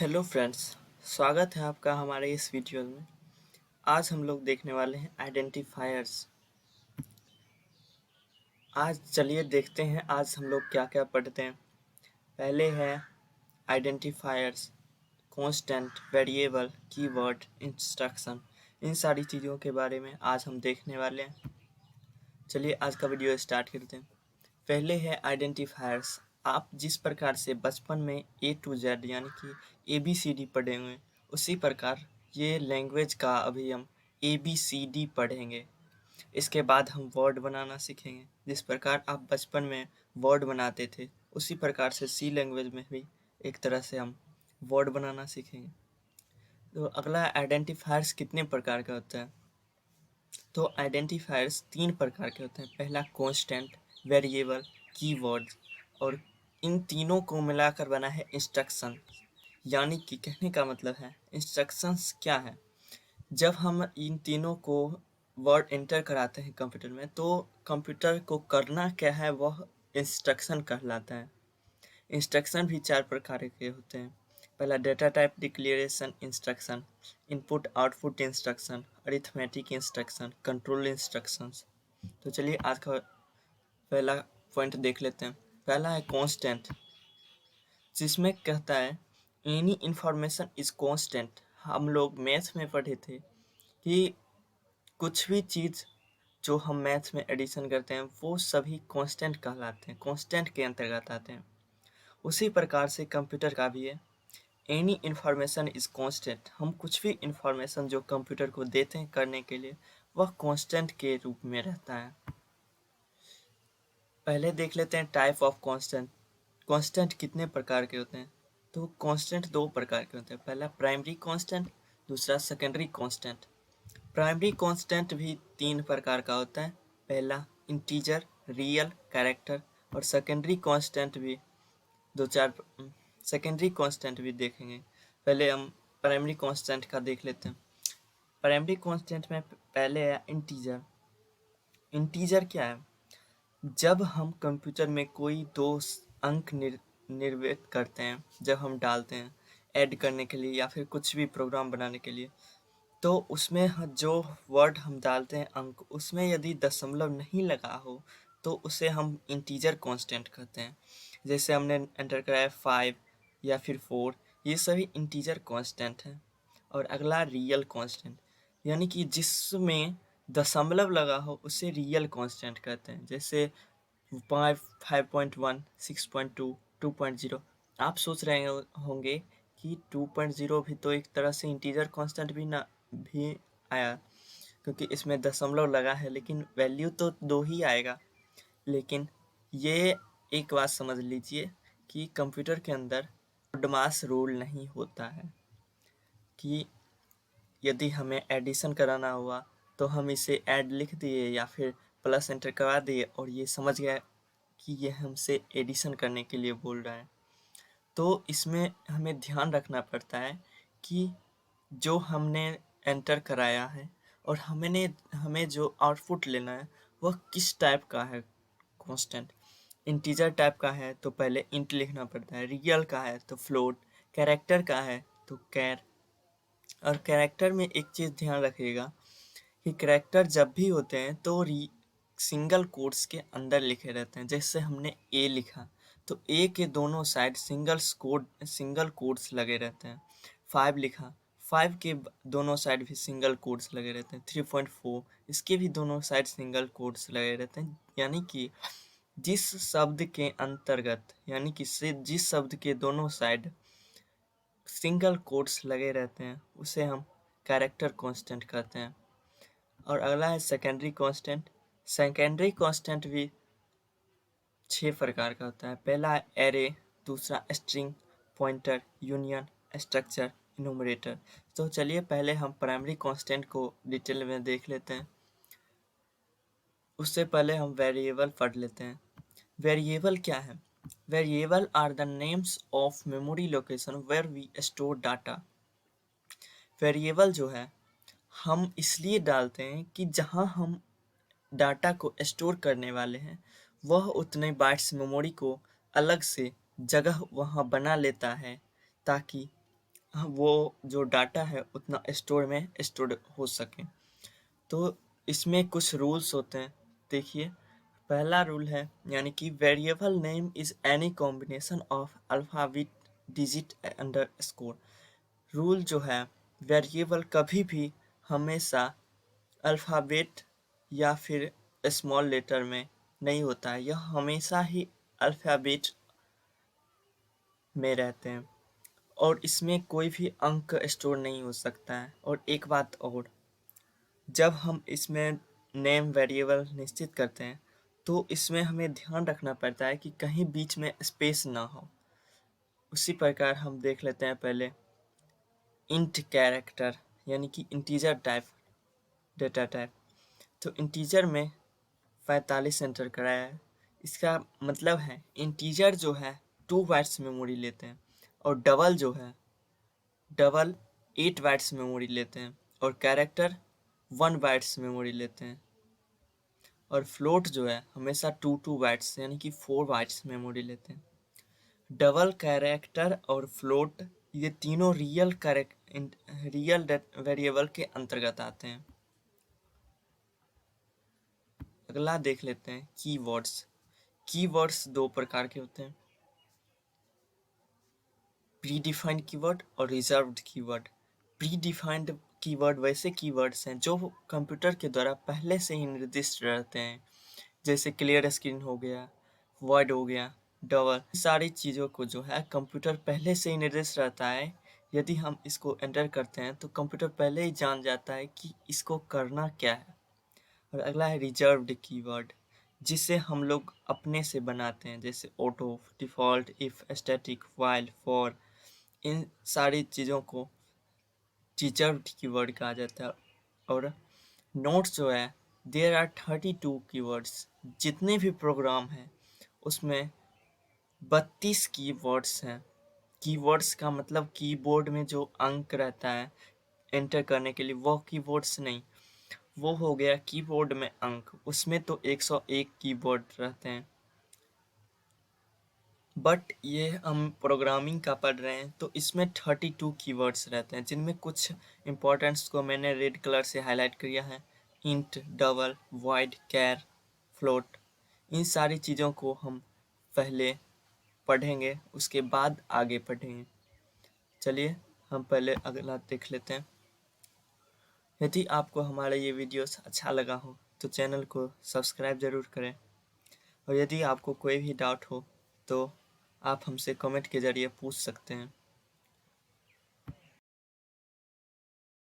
Hello friends, स्वागत है आपका हमारे इस वीडियो में। आज हम लोग देखने वाले हैं आइडेंटिफायर्स। आज चलिए देखते हैं आज हम लोग क्या क्या पढ़ते हैं। पहले है identifiers, constant, variable, keyword, instruction. इन सारी चीज़ों के बारे में आज हम देखने वाले हैं। चलिए आज का वीडियो स्टार्ट करते हैं। पहले है आइडेंटिफायर्स। आप जिस प्रकार से बचपन में ए टू जेड यानी कि ABCD पढ़े हुए हैं, उसी प्रकार ये लैंग्वेज का अभी हम ABCD पढ़ेंगे। इसके बाद हम वर्ड बनाना सीखेंगे। जिस प्रकार आप बचपन में वर्ड बनाते थे, उसी प्रकार से सी लैंग्वेज में भी एक तरह से हम वर्ड बनाना सीखेंगे। तो अगला आइडेंटिफायर्स कितने प्रकार का होता है? तो आइडेंटिफायर्स 3 प्रकार के होते हैं। पहला कांस्टेंट, वेरिएबल, कीवर्ड, और इन तीनों को मिलाकर बना है इंस्ट्रक्शन। यानी कि कहने का मतलब है इंस्ट्रक्शंस क्या है। जब हम इन तीनों को वर्ड एंटर कराते हैं कंप्यूटर में, तो कंप्यूटर को करना क्या है वह इंस्ट्रक्शन कहलाता है। इंस्ट्रक्शन भी 4 प्रकार के होते हैं। पहला data type declaration instruction, input output instruction, arithmetic instruction, control instructions. तो चलिए आज का पहला पॉइंट देख लेते हैं। पहला है कांस्टेंट, जिसमें कहता है एनी इंफॉर्मेशन इज कांस्टेंट। हम लोग मैथ्स में पढ़े थे कि कुछ भी चीज़ जो हम मैथ्स में एडिशन करते हैं वो सभी कांस्टेंट कहलाते हैं, कांस्टेंट के अंतर्गत आते हैं। उसी प्रकार से कंप्यूटर का भी है, एनी इंफॉर्मेशन इज कांस्टेंट। हम कुछ भी इंफॉर्मेशन जो कंप्यूटर को देते हैं करने के लिए, वह कांस्टेंट के रूप में रहता है। पहले देख लेते हैं टाइप ऑफ कांस्टेंट। कांस्टेंट कितने प्रकार के होते हैं? तो कांस्टेंट 2 प्रकार के होते हैं। पहला प्राइमरी कांस्टेंट, दूसरा सेकेंडरी कांस्टेंट। प्राइमरी कांस्टेंट भी 3 प्रकार का होता है। पहला इंटीजर, रियल, कैरेक्टर, और सेकेंडरी कांस्टेंट भी दो चार सेकेंडरी कांस्टेंट भी देखेंगे। पहले हम प्राइमरी कांस्टेंट का देख लेते हैं। प्राइमरी कांस्टेंट में पहले है इंटीजर। इंटीजर क्या है? जब हम कंप्यूटर में कोई दो अंक निर्मित करते हैं, जब हम डालते हैं ऐड करने के लिए या फिर कुछ भी प्रोग्राम बनाने के लिए, तो उसमें जो वर्ड हम डालते हैं अंक, उसमें यदि दशमलव नहीं लगा हो तो उसे हम इंटीजर कांस्टेंट कहते हैं। जैसे हमने एंटर कराया 5 या फिर 4, ये सभी इंटीजर कांस्टेंट हैं। और अगला रियल कांस्टेंट, यानी कि जिसमें दशमलव लगा हो उसे रियल कांस्टेंट कहते हैं। जैसे 5, 5.1, 6.2, 2.0। आप सोच रहे होंगे कि 2.0 भी तो एक तरह से इंटीजर कांस्टेंट भी आया, क्योंकि इसमें दशमलव लगा है, लेकिन वैल्यू तो 2 ही आएगा। लेकिन ये एक बात समझ लीजिए कि कंप्यूटर के अंदर ओडमास रूल नहीं होता है कि यदि हमें एडिशन कराना हुआ तो हम इसे ऐड लिख दिए या फिर प्लस एंटर करवा दिए और ये समझ गया कि ये हमसे एडिशन करने के लिए बोल रहा है। तो इसमें हमें ध्यान रखना पड़ता है कि जो हमने एंटर कराया है और हमें जो आउटपुट लेना है वह किस टाइप का है। कांस्टेंट इंटीजर टाइप का है तो पहले इंट लिखना पड़ता है, रियल का है तो फ्लोट, कैरेक्टर का है तो कैर। और कैरेक्टर में एक चीज़ ध्यान रखिएगा कि कैरेक्टर जब भी होते हैं तो सिंगल कोट्स के अंदर लिखे रहते हैं। जैसे हमने ए लिखा तो ए के दोनों साइड सिंगल कोट्स लगे रहते हैं। 5 लिखा, 5 के दोनों साइड भी सिंगल कोट्स लगे रहते हैं। 3.4, इसके भी दोनों साइड सिंगल कोट्स लगे रहते हैं। यानी कि जिस शब्द के अंतर्गत, यानी कि जिस शब्द के दोनों साइड सिंगल कोट्स लगे रहते हैं उसे हम कैरेक्टर कांस्टेंट कहते हैं। और अगला है सेकेंडरी कांस्टेंट। सेकेंडरी कांस्टेंट भी 6 प्रकार का होता है। पहला है एरे, दूसरा स्ट्रिंग, पॉइंटर, यूनियन, स्ट्रक्चर, इनुमरेटर। तो चलिए पहले हम प्राइमरी कांस्टेंट को डिटेल में देख लेते हैं। उससे पहले हम वेरिएबल पढ़ लेते हैं। वेरिएबल क्या है? Variable are the names of memory location where we store data. Variable जो है हम इसलिए डालते हैं कि जहां हम डाटा को स्टोर करने वाले हैं वह उतने बाइट्स मेमोरी को अलग से जगह वहां बना लेता है, ताकि वो जो डाटा है उतना स्टोर में स्टोर हो सके। तो इसमें कुछ रूल्स होते हैं। देखिए, पहला रूल है यानी कि variable name is any combination of alphabet digit under score. Rule जो है, वेरिएबल कभी भी हमेशा अल्फ़ाबेट या फिर स्मॉल लेटर में नहीं होता है, यह हमेशा ही अल्फ़ाबेट में रहते हैं और इसमें कोई भी अंक स्टोर नहीं हो सकता है। और एक बात और, जब हम इसमें नेम वेरिएबल निश्चित करते हैं तो इसमें हमें ध्यान रखना पड़ता है कि कहीं बीच में स्पेस ना हो। उसी प्रकार हम देख लेते हैं पहले इंट कैरेक्टर यानी कि इंटीजर टाइप डेटा टाइप। तो इंटीजर में 45 एंटर कराया है। इसका मतलब है इंटीजर जो है 2 बाइट्स मेमोरी लेते हैं और डबल जो है डबल 8 बाइट्स मेमोरी लेते हैं और कैरेक्टर 1 बाइट्स मेमोरी लेते हैं। और फ्लोट जो है हमेशा 2 बाइट्स यानी कि 4 बाइट्स मेमोरी लेते हैं। डबल कैरेक्टर और फ्लोट ये तीनों रियल वेरिएबल के अंतर्गत आते हैं। अगला देख लेते हैं कीवर्ड्स। कीवर्ड्स दो प्रकार के होते हैं, प्री डिफाइंड कीवर्ड और reserved keyword. Pre defined keyword वैसे कीवर्ड्स हैं जो कंप्यूटर के द्वारा पहले से ही निर्दिष्ट रहते हैं, जैसे क्लियर स्क्रीन हो गया, वॉइड हो गया, डबल। सारी चीज़ों को जो है कंप्यूटर पहले से ही निर्दिष्ट रहता है। यदि हम इसको एंटर करते हैं तो कंप्यूटर पहले ही जान जाता है कि इसको करना क्या है। और अगला है रिजर्व्ड कीवर्ड, जिसे हम लोग अपने से बनाते हैं, जैसे auto, default, if, static, while, for. इन सारी चीज़ों को रिजर्व्ड कीवर्ड कहा जाता है। और नोट्स जो है, देयर आर 32 कीवर्ड्स। जितने भी प्रोग्राम हैं उसमें 32 कीवर्ड्स हैं। कीवर्ड्स का मतलब कीबोर्ड में जो अंक रहता है एंटर करने के लिए, वो कीवर्ड्स नहीं, वो हो गया कीबोर्ड में अंक। उसमें तो 101 कीवर्ड रहते हैं, बट ये हम प्रोग्रामिंग का पढ़ रहे हैं तो इसमें 32 कीवर्ड्स रहते हैं, जिनमें कुछ इंपॉर्टेंट्स को मैंने रेड कलर से हाईलाइट किया है। इंट, डबल, वॉइड, कैर, फ्लोट। इन सारी चीज़ों को हम पहले पढ़ेंगे, उसके बाद आगे पढ़ेंगे। चलिए हम पहले अगला देख लेते हैं। यदि आपको हमारा ये वीडियोस अच्छा लगा हो तो चैनल को सब्सक्राइब ज़रूर करें। और यदि आपको कोई भी डाउट हो तो आप हमसे कमेंट के ज़रिए पूछ सकते हैं।